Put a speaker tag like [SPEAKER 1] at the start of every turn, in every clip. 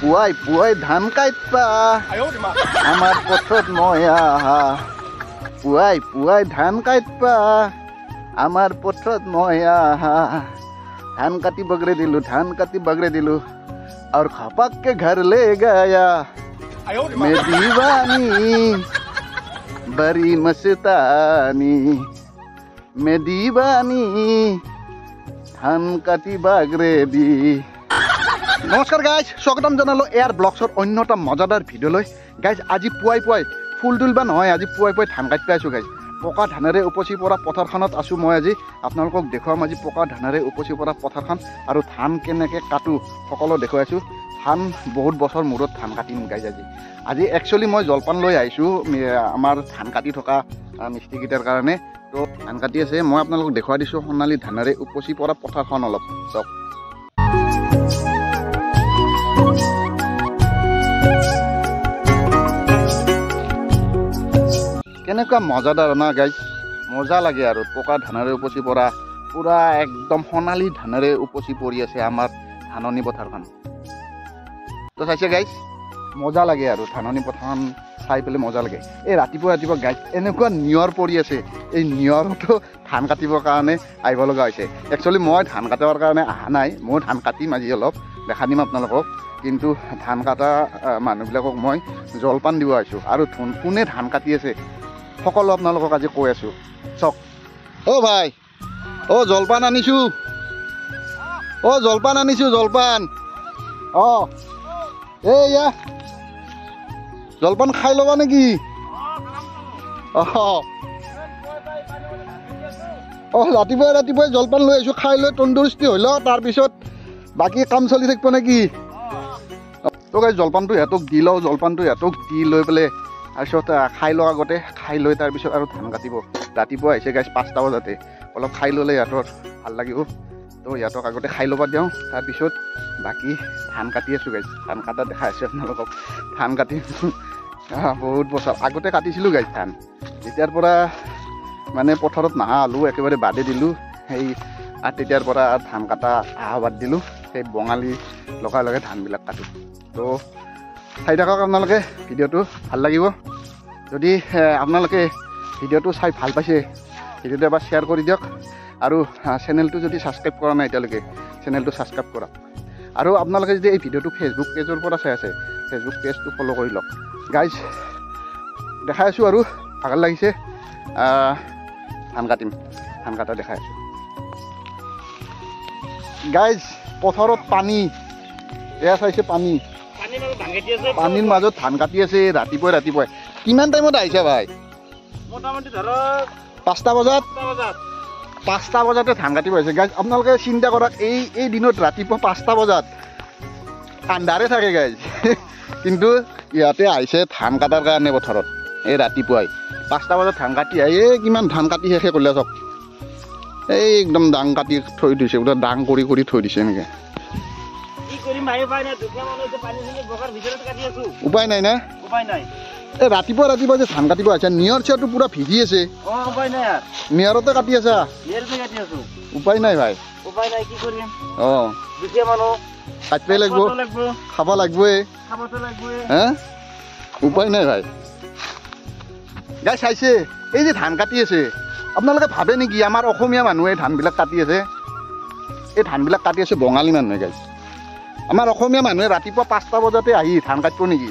[SPEAKER 1] পুৱাই পুৱাই ধান কাটবা আমাৰ পথত মই আহা পুৱাই পুৱাই ধান কাটবা আমাৰ পথত মই আহা ধান কাটি বগৰে দিলো और खपक के घर ले गया मैं दीवानी बड़ी मस्तानी मैं दीवानी ধান কাটি বাগৰে দি নমস্কাৰ গাইজ স্বাগতম জনালো এয়াৰ ব্লগছৰ অন্যতম মজাদাৰ ভিডিঅ'লৈ গাইজ আজি পুৱাই পুৱাই ফুল তুলিবা নহয় আজি পুৱাই পুৱাই ধান কাটিব আছোঁ গাইজ পকা ধানেৰে উপচি পৰা পথাৰখনত আছোঁ মই আজি আপোনালোকক দেখুৱাম আজি পকা ধানেৰে উপচি পৰা পথাৰখন আৰু ধান কেনেকৈ কাটো সকলো দেখুৱাইছোঁ ধান বহুত বছৰ মূৰত ধান কাটিম গাইজ আজি একচুৱেলি মই জলপান লৈ আহিছোঁ আমাৰ ধান কাটি থকা মিস্ত্ৰীকেইটাৰ কাৰণে তো ধান কাটি আছে মই আপোনালোকক দেখুৱাই দিছোঁ সোণালী ধানেৰে উপচি পৰা পথাৰখন অলপ চাওক কেনেকুৱা মজাদাৰ না গাইজ মজা লাগে আৰু পকা ধানেৰে উপচি পৰা পুৰা একদম সোণালী ধানেৰে উপচি পৰি আছে আমাৰ ধাননি পথাৰখন তো চাইছে গাইজ মজা লাগে আৰু ধাননি পথাৰখন চাই পেলাই মজা লাগে এই ৰাতিপুৱা গাইজ এনেকুৱা নিয়ৰ পৰি আছে এই নিয়ৰতো ধান কাটিবৰ কাৰণে আহিব লগা হৈছে একচুৱেলি মই ধান কাটিবৰ কাৰণে অহা নাই মই ধান কাটিম আজি অলপ দেখা দিম আপোনালোকক কিন্তু ধান কটা মানুহবিলাকক মই জলপান দিব আহিছোঁ আৰু কোনে ধান কাটি আছে সকলো আপোনালোকক আজি কৈ আছোঁ চাওক অ' ভাই অ' জলপান আনিছোঁ জলপান অঁ এয়া জলপান খাই ল'বা নেকি ৰাতিপুৱাই জলপান লৈ আহিছোঁ খাই লৈ তন্দুৰুস্তি হৈ লওঁ তাৰপিছত বাকী কাম চলি থাকিব নেকি তো গাইজ জলপানটো সিহঁতক দি লওঁ জলপানটো সিহঁতক দি লৈ পেলাই তাৰপিছত খাই লোৱাৰ আগতে খাই লৈ তাৰপিছত আৰু ধান কাটিব ৰাতিপুৱা আহিছে গাইজ 5টা বজাতে অলপ খাই ল'লে সিহঁতৰ ভাল লাগিব তো সিহঁতক আগতে খাই ল'ব দিওঁ তাৰপিছত বাকী ধান কাটি আছোঁ গাইজ ধান কটা দেখাই আছোঁ আপোনালোকক ধান কাটি বহুত বছৰ আগতে কাটিছিলোঁ গাইজ ধান যেতিয়াৰ পৰা মানে পথাৰত নাহা হ'লোঁ একেবাৰে বাদে দিলোঁ সেই তেতিয়াৰ পৰা ধান কটা আহা বাদ দিলোঁ সেই বঙালী লগাই ধানবিলাক কাটোঁ তো চাই থাকক আপোনালোকে ভিডিঅ'টো ভাল লাগিব যদি আপোনালোকে ভিডিঅ'টো চাই ভাল পাইছে ভিডিঅ'টো এবাৰ শ্বেয়াৰ কৰি দিয়ক আৰু চেনেলটো যদি ছাবস্ক্ৰাইব কৰা নাই এতিয়ালৈকে চেনেলটো ছাবস্ক্ৰাইব কৰক আৰু আপোনালোকে যদি এই ভিডিঅ'টো ফেচবুক পেজৰ পৰা চাই আছে ফেচবুক পেজটো ফ'ল' কৰি লওক গাইজ দেখাই আছোঁ আৰু ভাগৰ লাগিছে ধান কাটিম ধান কাটা দেখাই আছোঁ গাইজ পথাৰত পানী এয়া চাইছে পানীৰ মাজত ধান কাটি আছে ৰাতিপুৱাই কিমান টাইমত আহিছে ভাই মোটামুটি ধৰক 5টা বজাতে ধান কাটিব আহিছে গাইজ আপোনালোকে চিন্তা কৰক এই দিনত ৰাতিপুৱা 5টা বজাত আন্ধাৰে থাকে গাইজ কিন্তু ইয়াতে আহিছে ধান কটাৰ কাৰণে পথাৰত এই ৰাতিপুৱাই 5টা বজাত ধান কাটি আহি কিমান ধান কাটি শেষে কৰিলে চাওক এই একদম ডাং কাটি থৈ দিছে গোটেই ডাং কৰি থৈ দিছে এনেকৈ উপায় নাই না এই ৰাতিপুৱা যে ধান কাটিব আছে নিয়ৰ চিয়ৰটো পুৰা ভিজি আছে নিয়ৰতে কাটি আছা উপায় নাই ভাই অঁ কাটিবই লাগিব খাব লাগিবই হে উপায় নাই ভাই গাই চাইছে এই যে ধান কাটি আছে আপোনালোকে ভাবে নেকি আমাৰ অসমীয়া মানুহে ধানবিলাক কাটি আছে এই ধানবিলাক কাটি আছে বঙালী মানুহে গাইছে আমাৰ অসমীয়া মানুহে ৰাতিপুৱা 5টা বজাতে আহি ধান কাটিব নেকি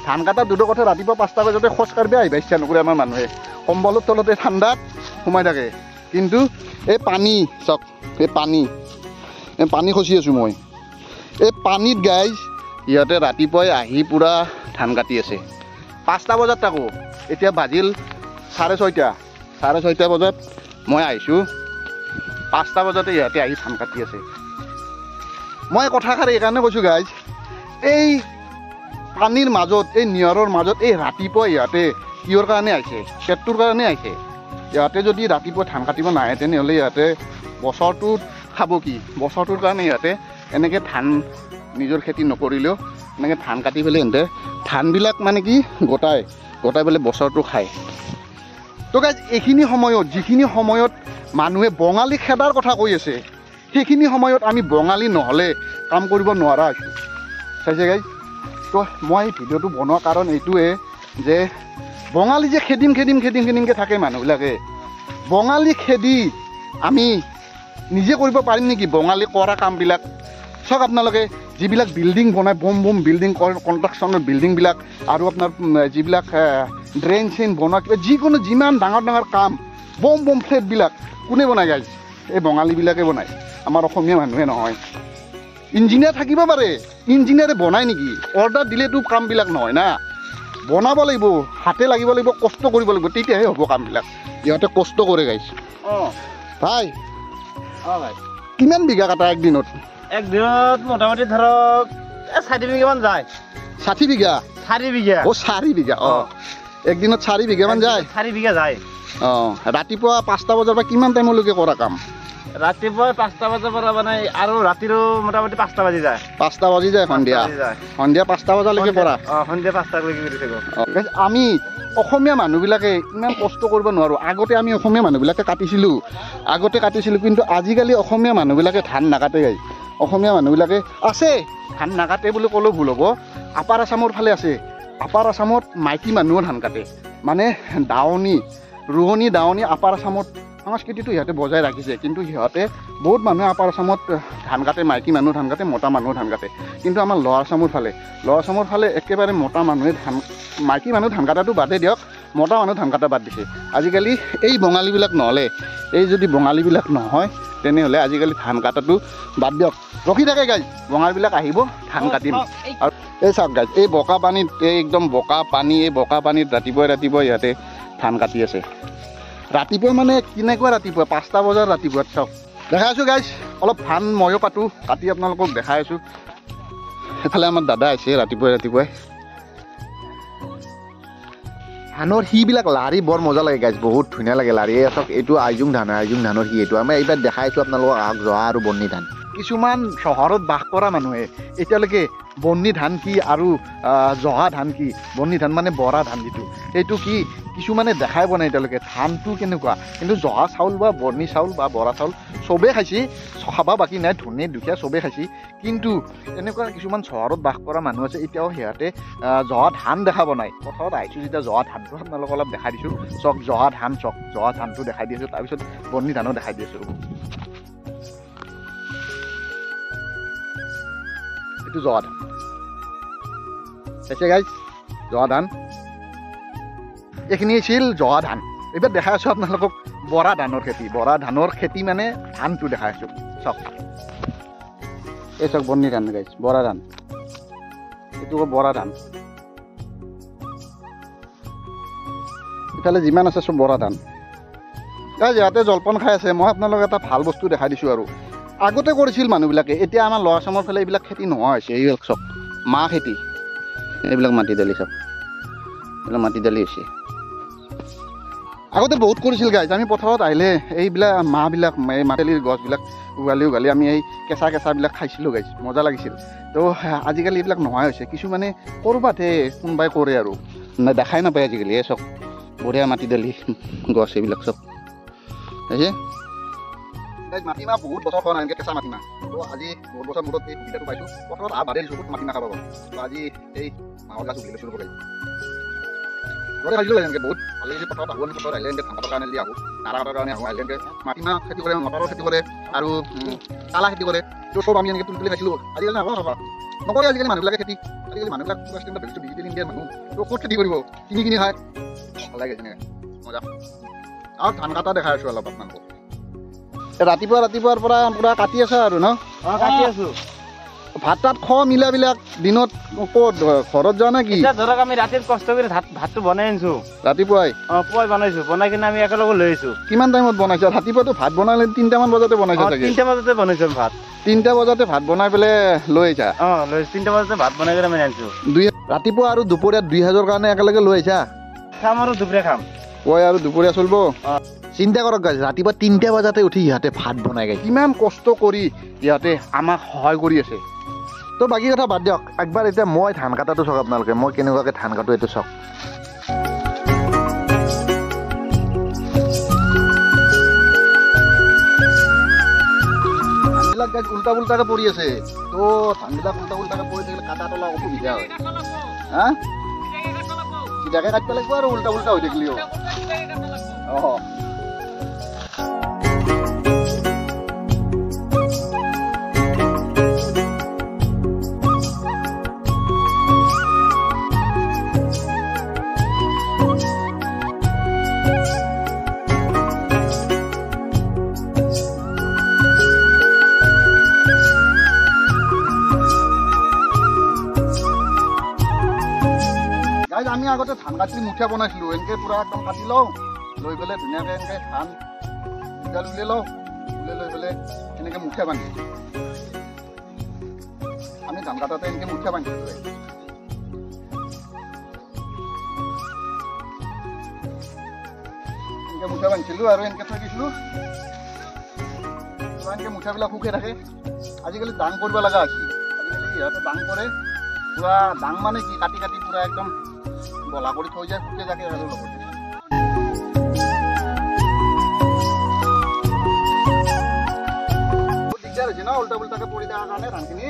[SPEAKER 1] ধান কটা দুটো কথা ৰাতিপুৱা 5টা বজাতে খোজ কাঢ়িব আহিব ইচ্ছা নকৰে আমাৰ মানুহে কম্বলৰ তলতে ঠাণ্ডাত সোমাই থাকে কিন্তু এই পানী চাওক এই পানী খচি আছোঁ মই এই পানীত গাইজ সিহঁতে ৰাতিপুৱাই আহি পূৰা ধান কাটি আছে 5টা বজাত থাকোঁ এতিয়া বাজিল 6:30 বজাত মই আহিছোঁ 5টা বজাতে ইহঁতে আহি ধান কাটি আছে মই কথাষাৰ এইকাৰণে কৈছোঁ গাইজ এই পানীৰ মাজত এই নিয়ৰৰ মাজত এই ৰাতিপুৱা ইহঁতে কিহৰ কাৰণে আহিছে পেটটোৰ কাৰণে আহিছে ইহঁতে যদি ৰাতিপুৱা ধান কাটিব নাহে তেনেহ'লে ইহঁতে বছৰটোত খাব কি বছৰটোৰ কাৰণে ইহঁতে এনেকৈ ধান নিজৰ খেতি নকৰিলেও এনেকৈ ধান কাটি পেলাই সিহঁতে ধানবিলাক মানে কি গোটাই পেলাই বছৰটো খায় তো গাইজ এইখিনি সময়ত যিখিনি সময়ত মানুহে বঙালী খেদাৰ কথা কৈ আছে সেইখিনি সময়ত আমি বঙালী নহ'লে কাম কৰিব নোৱাৰা হৈছোঁ চাইছে গাইজ তো মই ভিডিঅ'টো বনোৱাৰ কাৰণ এইটোৱে যে বঙালী যে খেদিমকৈ থাকে মানুহবিলাকে বঙালী খেদি আমি নিজে কৰিব পাৰিম নেকি বঙালী কৰা কামবিলাক চাওক আপোনালোকে যিবিলাক বিল্ডিং বনায় বম বিল্ডিং কনষ্ট্ৰাকশ্যনৰ বিল্ডিংবিলাক আৰু আপোনাৰ যিবিলাক ড্ৰেইন চেইন বনোৱা কিবা যিকোনো যিমান ডাঙৰ কাম বম ফ্লেটবিলাক কোনে বনায় গাইজ এই বঙালীবিলাকে বনায় আমাৰ অসমীয়া মানুহে নহয় ইঞ্জিনিয়াৰ থাকিব পাৰে ইঞ্জিনিয়াৰে বনায় নেকি অৰ্ডাৰ দিলেতো কামবিলাক নহয় না বনাব লাগিব হাতে লাগিব কষ্ট কৰিব লাগিব তেতিয়াহে হ'ব কামবিলাক ইহঁতে কষ্ট কৰে গাইজ ভাই
[SPEAKER 2] ভাই
[SPEAKER 1] কিমান বিঘা কাটা একদিনত
[SPEAKER 2] মোটামুটি ধৰক 60 বিঘামান যায়
[SPEAKER 1] 60 বিঘা
[SPEAKER 2] 4 বিঘা
[SPEAKER 1] 4 বিঘা একদিনত 4 বিঘামান যায়
[SPEAKER 2] 4 বিঘা যায়
[SPEAKER 1] ৰাতিপুৱা 5টা বজাৰ পৰা কিমান টাইমলৈকে কৰা কাম
[SPEAKER 2] ৰাতিপুৱা 5টা বজাৰ পৰা মানে আৰু ৰাতিৰো মোটামুটি 5টা বাজি যায়
[SPEAKER 1] 5টা বাজি যায় সন্ধিয়া 5টা বজালৈকে কৰা
[SPEAKER 2] সন্ধিয়া 5টালৈকে কৰি থাকোঁ
[SPEAKER 1] আমি অসমীয়া মানুহবিলাকে ইমান কষ্ট কৰিব নোৱাৰোঁ আগতে আমি অসমীয়া মানুহবিলাকে কাটিছিলোঁ কিন্তু আজিকালি অসমীয়া মানুহবিলাকে ধান নাকাটে গাই অসমীয়া মানুহবিলাকে আছে ধান নাকাটে বুলি ক'লেও ভুল হ'ব আপাৰ আছামৰ ফালে আছে আপাৰ আছামত মাইকী মানুহো ধান কাটে মানে ৰোৱনী দাৱনী আপাৰ আছামত সংস্কৃতিটো সিহঁতে বজাই ৰাখিছে কিন্তু সিহঁতে বহুত মানুহে আপাৰ আছামত ধান কাটে মাইকী মানুহ ধান কাটে মতা মানুহ ধান কাটে কিন্তু আমাৰ লৱাৰ আছামৰ ফালে একেবাৰে মতা মানুহে মাইকী মানুহ ধান কাটাটো বাদে দিয়ক মতা মানুহ ধান কাটা বাদ দিছে আজিকালি এই বঙালীবিলাক নহ'লে এই যদি বঙালীবিলাক নহয় তেনেহ'লে আজিকালি ধান কাটাটো বাদ দিয়ক ৰখি থাকে গাইজ বঙালীবিলাক আহিব ধান কাটিম আৰু এই চাওক গাইজ এই বোকা পানীত এই একদম বোকা পানীত ৰাতিপুৱাই ইহঁতে ধান কাটি আছে ৰাতিপুৱা মানে কেনেকুৱা ৰাতিপুৱা 5টা বজাৰ ৰাতিপুৱা চাওক দেখাই আছোঁ গাইজ অলপ ধান ময়ো কাটো কাটি আপোনালোকক দেখাই আছোঁ সেইফালে আমাৰ দাদা আছে ৰাতিপুৱাই ধানৰ সিবিলাক লাৰি বৰ মজা লাগে গাইজ বহুত ধুনীয়া লাগে লাৰি এই চাওক এইটো আইজোং ধানৰ সি এইটো আমি এইবাৰ দেখাই আছোঁ আপোনালোকক আহক জহা আৰু বন্নি ধান কিছুমান চহৰত বাস কৰা মানুহে এতিয়ালৈকে বন্নি ধান কি আৰু জহা ধান কি বন্নি ধান মানে বৰা ধান যিটো সেইটো কি কিছুমানে দেখাই পোৱা নাই এতিয়ালৈকে ধানটো কেনেকুৱা কিন্তু জহা চাউল বা বন্নি চাউল বা বৰা চাউল চবেই খাইছে খাব বাকী নাই ধনী দুখীয়া চবেই খাইছে কিন্তু এনেকুৱা কিছুমান চহৰত বাস কৰা মানুহ আছে এতিয়াও সিহঁতে জহা ধান দেখা পোৱা নাই পথাৰত আহিছোঁ যেতিয়া জহা ধানটো আপোনালোকক অলপ দেখাই দিছোঁ চক জহা ধানটো দেখাই দি আছোঁ তাৰপিছত বন্নি ধানো দেখাই দি আছোঁ এইটো জহা ধান চাইছে গাইজ জহা ধান এইখিনি আছিল জহা ধান এইবাৰ দেখাই আছোঁ আপোনালোকক বৰা ধানৰ খেতি মানে ধানটো দেখাই আছোঁ চাওক এই চাওক বন্নি ধান গাইজ বৰা ধান এইটো বৰা ধান ইফালে যিমান আছে চব বৰা ধান গাইজ ইয়াতে জলপান খাই আছে মই আপোনালোকক এটা ভাল বস্তু দেখাই দিছোঁ আৰু আগতে কৰিছিল মানুহবিলাকে এতিয়া আমাৰ ল'ৰা আছামৰ ফালে এইবিলাক খেতি নোহোৱা হৈছে এইবিলাক চব মাহ খেতি এইবিলাক মাটি দালি চব এইবিলাক মাটি দালি হৈছে আগতে বহুত কৰিছিল গাইজ আমি পথাৰত আহিলে এইবিলাক মাহবিলাক এই মাটিদালিৰ গছবিলাক উঘালি আমি এই কেঁচাবিলাক খাইছিলোঁ গাইজ মজা লাগিছিল তো আজিকালি এইবিলাক নোহোৱা হৈছে কিছুমানে ক'ৰবাতহে কোনোবাই কৰে আৰু দেখাই নাপায় আজিকালি এই চব বঢ়িয়া মাটি দালি গছ এইবিলাক চব হৈছে মাটিমাহ বহুত বছৰ খোৱা নাই এনেকৈ কেঁচা মাটিমাহ তো আজি বহুত বছৰ মূৰত এই সুবিধাটো পাইছোঁ পথাৰত বাদে দিছোঁ মাটিমাহ খাব তো আজি এই মাহৰ গাছ উঘালি লৈছোঁ ৰ'ব ঘৰতে খাইছিলোঁ এনেকৈ বহুত ভাল লাগিছে পথাৰত আহোঁ আমি পথাৰত আহিলে এনেকৈ ধান কাটাৰ কাৰণে যদি আহোঁ নাৰা কাটাৰ কাৰণে আহোঁ আহিলে এনেকৈ মাটিমাহ খেতি কৰে মটৰৰ খেতি কৰে আৰু কালা খেতি কৰে তো চব আমি এনেকৈ তুলি খাইছিলোঁ আজিকালি নাখাওঁ নকৰে আজিকালি মানুহবিলাকে খেতি আজিকালি মানুহবিলাক ডিজিটেল ইণ্ডিয়াৰ মানুহ তো ক'ত খেতি কৰিব কিনি খায় ভাল লাগে তেনেকৈ মজা আৰু ধান কাটা দেখাই আছোঁ অলপ আপোনালোকক ৰাতিপুৱাৰ পৰা পুৰা কাটি আছে আৰু ন
[SPEAKER 2] কাটি আছোঁ
[SPEAKER 1] ভাত তাত খোৱা মিলাবিলাক দিনত ক'ত ঘৰত যোৱা নে কি
[SPEAKER 2] ধৰক আমি ৰাতিত কষ্ট কৰি ভাতটো বনাই আনিছোঁ
[SPEAKER 1] ৰাতিপুৱাই
[SPEAKER 2] পুৱাই বনাই কিনে আমি একেলগে লৈ আহিছোঁ
[SPEAKER 1] কিমান টাইমত বনাইছা ৰাতিপুৱাতো ভাত বনালে 3টামান বজাতে বনাইছা চাগে
[SPEAKER 2] 3টা বজাতে বনাইছোঁ ভাত
[SPEAKER 1] 3টা বজাতে ভাত বনাই পেলাই লৈ আহিছা
[SPEAKER 2] লৈ 3টা বজাতে ভাত বনাই কিনে আমি আনিছোঁ
[SPEAKER 1] ৰাতিপুৱা আৰু দুপৰীয়া 2000ৰ কাৰণে একেলগে লৈ আহিছা
[SPEAKER 2] খাম আৰু দুপৰীয়া খাম
[SPEAKER 1] পুৱাই আৰু দুপৰীয়া চলিব চিন্তা কৰক গাইজ ৰাতিপুৱা 3টা বজাতে উঠি ইহঁতে ভাত বনাই গাইজ কিমান কষ্ট কৰি ইহঁতে আমাক সহায় কৰি আছে তো বাকী কথা বাদ দিয়ক একবাৰ এতিয়া মই ধান কাটাটো চাওক আপোনালোকে মই কেনেকুৱাকৈ ধান কাটো এইটো চাওক ধানবিলাক গাইজ উল্টা পুল্টাকৈ পৰি আছে তো ধানবিলাক উল্টা পুল্টাকৈ পৰি থাকিলে কাটাত অলপ অসুবিধা হয় হা চিধাকে কাটিব লাগিব আৰু উল্টা উল্টা হৈ থাকিলেও অঁ আমি আগতে ধান কাটি মুঠা বনাইছিলোঁ এনেকৈ পূৰা একদম কাটি লওঁ লৈ পেলাই ধুনীয়াকৈ এনেকৈ ধান দুডাল উলিয়াই লওঁ উলিয়াই লৈ পেলাই এনেকৈ মুঠা বান্ধি আমি ধান কাটোতে এনেকৈ মুঠা বান্ধিছিলোঁ এনেকৈ মুঠা বান্ধিছিলোঁ আৰু এনেকৈ থৈ দিছিলোঁ এনেকৈ মুঠাবিলাক শুকাই থাকে আজিকালি দাং কৰিব লগা হৈছে আজিকালি সিহঁতে দাং কৰে পূৰা দাং মানে কি কাটি কাটি পূৰা একদম বলা কৰি থৈ যায় শুকে যাকে আৰু লগত দিগদাৰ হৈছে ন উল্টা উল্টাকে পৰি থকাৰ কাৰণে ধানখিনি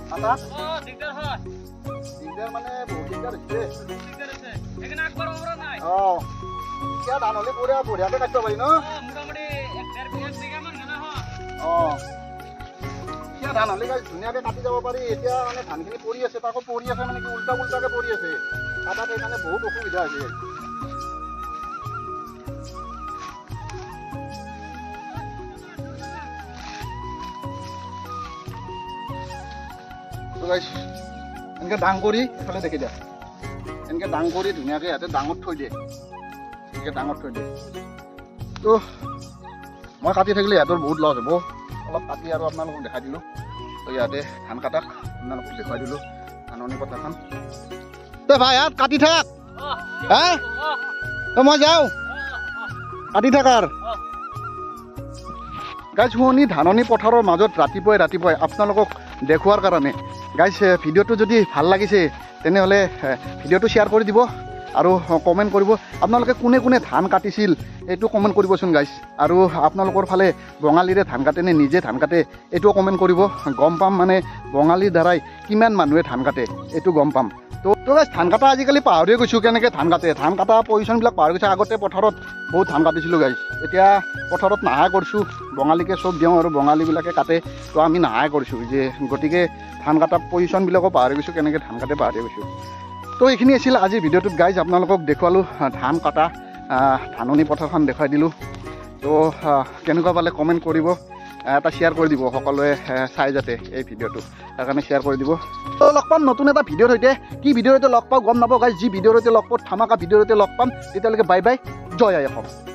[SPEAKER 1] কাটা দিগদাৰ মানে বহুত দিগদাৰ হৈছে অঁ এতিয়া ধান হ'লে বঢ়িয়াকে কাটিব পাৰি ন অঁ এতিয়া ধান হ'লে ধুনীয়াকে কাটি যাব পাৰি এতিয়া মানে ধানখিনি পৰি আছে তাকো পৰি আছে মানে কি উল্টা উল্টাকে পৰি আছে কাটাত সেইকাৰণে বহুত অসুবিধা হৈছে এনেকৈ ডাং কৰি এইফালে দেখি দিয়া এনেকৈ ডাং কৰি ধুনীয়াকৈ ইয়াতে ডাঙত থৈ দিয়ে এনেকৈ ডাঙত থৈ দিয়ে তো মই কাটি থাকিলে সিহঁতৰ বহুত লছ হ'ব অলপ কাটি আৰু আপোনালোকক দেখাই দিলোঁ তো ইয়াতে ধান কাটাক আপোনালোকক দেখুৱাই দিলোঁ ধাননি পথাৰখন ভাই ইয়াত কাটি থাক হা মই যাওঁ কাটি থাক আৰু গাইজ শুৱনি ধাননি পথাৰৰ মাজত ৰাতিপুৱাই আপোনালোকক দেখুৱাৰ কাৰণে গাইজ ভিডিঅ'টো যদি ভাল লাগিছে তেনেহ'লে ভিডিঅ'টো শ্বেয়াৰ কৰি দিব আৰু কমেণ্ট কৰিব আপোনালোকে কোনে কোনে ধান কাটিছিল এইটো কমেণ্ট কৰিবচোন গাইজ আৰু আপোনালোকৰ ফালে বঙালীৰে ধান কাটেনে নিজে ধান কাটে এইটোও কমেণ্ট কৰিব গম পাম মানে বঙালীৰ দ্বাৰাই কিমান মানুহে ধান কাটে এইটো গম পাম তো গাইজ ধান কাটা আজিকালি পাহৰিয়ে গৈছোঁ কেনেকৈ ধান কাটে ধান কাটা পজিশ্যনবিলাক পাহৰি গৈছে আগতে পথাৰত বহুত ধান কাটিছিলোঁ গাইজ এতিয়া পথাৰত নাহাই কৰিছোঁ বঙালীকে চব দিওঁ আৰু বঙালীবিলাকে কাটে তো আমি নাহাই কৰিছোঁ যে গতিকে ধান কাটা পজিশ্যনবিলাকো পাহৰি গৈছোঁ কেনেকৈ ধান কাটে পাহৰি গৈছোঁ তো এইখিনি আছিল আজিৰ ভিডিঅ'টোত গাইজ আপোনালোকক দেখুৱালোঁ ধান কাটা ধাননি পথাৰখন দেখুৱাই দিলোঁ তো কেনেকুৱা পালে কমেণ্ট কৰিব এটা শ্বেয়াৰ কৰি দিব সকলোৱে চাই যাতে এই ভিডিঅ'টো তাৰ কাৰণে শ্বেয়াৰ কৰি দিব তো লগ পাম নতুন এটা ভিডিঅ'ৰ সৈতে কি ভিডিঅ'ৰ সৈতে লগ পাওঁ গম নাপাওঁ গাইজ যি ভিডিঅ'ৰ সৈতে লগ পাওঁ ধামাকা ভিডিঅ'ৰ সৈতে লগ পাম তেতিয়ালৈকে বাই বাই জয় আই অসম।